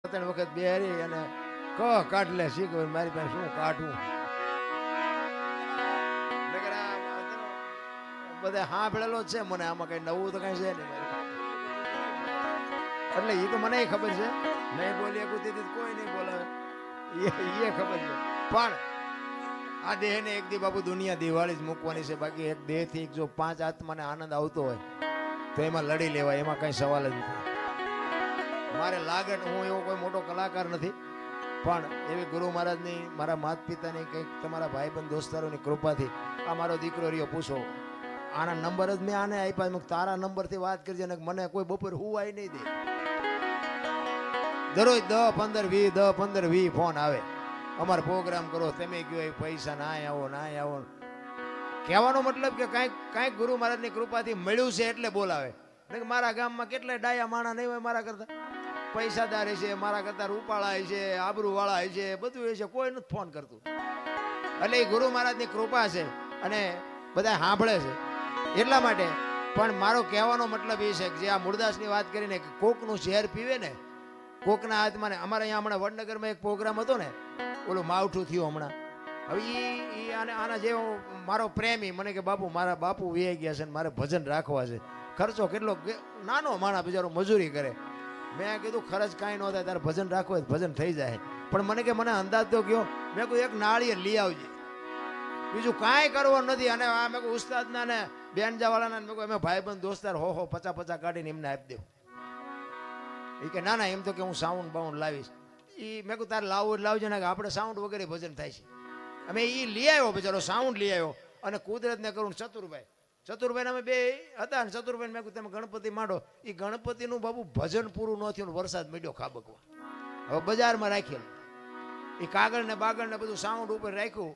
ત્રણ વખત બેહરી અને કાઢ લે શીખ મારી પાસે શું કાઢવું બધા સાંભળેલો જ છે મને, આમાં કઈ નવું તો કઈ છે નહીં એટલે એ તો મને ખબર છે, નહીં બોલી કોઈ નહીં બોલાવે એ ખબર છે. પણ આ દેહ ને એક દી બાપુ દુનિયા દિવાળી જ મૂકવાની છે. બાકી એક દેહ થી જો 5 આત્માને આનંદ આવતો હોય તો એમાં લડી લેવાય, એમાં કઈ સવાલ જ નથી. મારે લાગે હું એવો કોઈ મોટો કલાકાર નથી, પણ એવી ગુરુ મહારાજની, મારા માતા પિતાની, કંઈક તમારા ભાઈબંધ દોસ્તારોની કૃપાથી આ મારો દીકરો રહ્યો. પૂછો આના નંબર જ મેં આને આપ્યા, તારા નંબરથી વાત કરજે ને મને કોઈ બપોર હુવાય નહીં દે. દરરોજ 10, 15, 20 10, 15, 20 ફોન આવે, અમારો પ્રોગ્રામ કરો, તમે કયો પૈસા ના આવો ના આવો. કહેવાનો મતલબ કે કાંઈક ગુરુ મહારાજની કૃપાથી મળ્યું છે એટલે બોલાવે. મારા ગામમાં કેટલાય ડાયા માણા નહીં હોય મારા કરતા, પૈસાદાર છે, મારા કરતા રૂપાળા છે, આબરૂ વાળા છે, બધું છે, કોઈ નથી ફોન કરતું. એટલે એ ગુરુ મહારાજની કૃપા છે અને બધા સાંભળે છે એટલા માટે. પણ મારો કહેવાનો મતલબ એ છે કે જે આ મૂળદાસની વાત કરીને કોકનું ઝેર પીવે ને, કોકના હાથમાં ને, અમારે અહીંયા હમણાં વડનગરમાં એક પ્રોગ્રામ હતો ને, ઓલું માવઠું થયું હમણાં. હવે એ આના જેવો મારો પ્રેમી મને કે બાપુ, મારા બાપુ વે ગયા છે ને મારે ભજન રાખવા છે. ખર્ચો કેટલો, નાનો માણા બિચારો મજૂરી કરે. મેં કીધું ખર્ચ કાંઈ ન થાય, તારે ભજન રાખવું હોય ભજન થઈ જાય. પણ મને કે મને અંદાજ તો ગયો, મેં કહ્યું એક નાળિયેર લઈ આવજે, બીજું કાંઈ કરવાનું નથી. અને આ મેં કહું ઉસ્તાદના ને બેનજાવાળાના મેં કહું અમે ભાઈબંધ દોસ્તાર 50 કાઢીને એમને આપી દેવું. એ કે ના ના, એમ તો કે હું સાઉન્ડ બાઉન્ડ લાવીશ. એ મેં કહું તારે લાવવું લાવજે ને, કે આપણે સાઉન્ડ વગેરે ભજન થાય છે. અમે એ લઈ આવ્યો બિચારો, સાઉન્ડ લઈ આવ્યો. અને કુદરતને કરું ચતુરભાઈ અમે બે હતા ને, ચતુરભાઈ મેં કહ્યું તમે ગણપતિ માંડો. એ ગણપતિનું બાબુ ભજન પૂરું ન થયું, વરસાદ મળ્યો ખાબકવા. હવે બજારમાં રાખેલું એ કાગળ ને બાગળ ને બધું સાઉન્ડ ઉપર રાખ્યું.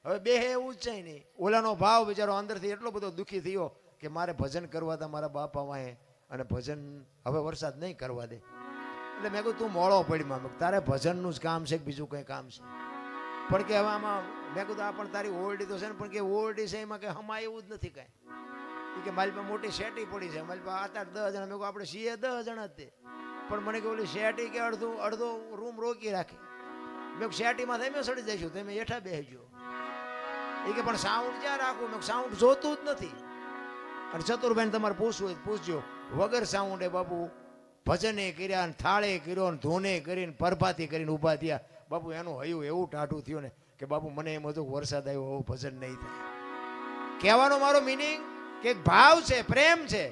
હવે બે એવું જ છે નહીં. ઓલાનો ભાવ બિચારો અંદરથી એટલો બધો દુઃખી થયો કે મારે ભજન કરવા હતા મારા બાપા વાંહે, અને ભજન હવે વરસાદ નહીં કરવા દે. એટલે મેં કહ્યું તું મોળો પડીમાં, તારે ભજનનું જ કામ છે કે બીજું કંઈ કામ છે? પણ કે હવે આમાં મેં કીધું આ પણ તારી ઓરડી તો છે ને, પણ કે ઓરડી છે એમાં કે હમા એવું જ નથી કાંઈ. એ કે મારી પાસે મોટી શેટી પડી છે, મારી પાસે 8-8 10 જણા. મેં કહું આપણે છીએ 10 જણા જ તે, પણ મને કે ઓલી શેટી કે અડધો રૂમ રોકી રાખી. મેં શેટીમાં તમે સડી જઈશું, તમે હેઠા બેસજો. એ કે પણ સાઉન્ડ ક્યાં રાખવું? મેં સાઉન્ડ જોતું જ નથી. અને ચતુરભાઈ તમારે પૂછવું હોય પૂછજો, વગર સાઉન્ડે બાપુ ભજને કર્યા, થાળે કર્યો, ધોને કરીને પરભાતી કરીને ઊભા થયા. બાપુ એનું હયું એવું ટાઢું થયું ને કે બાપુ મને એમ હતું વરસાદ આવ્યો એવું ભજન નહીં થાય. કહેવાનો મારો મિનિંગ કે ભાવ છે, પ્રેમ છે,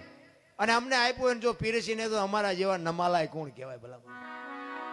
અને અમને આપ્યું જો પીરસીને તો અમારા જેવા નમાલાય કોણ કહેવાય ભલા.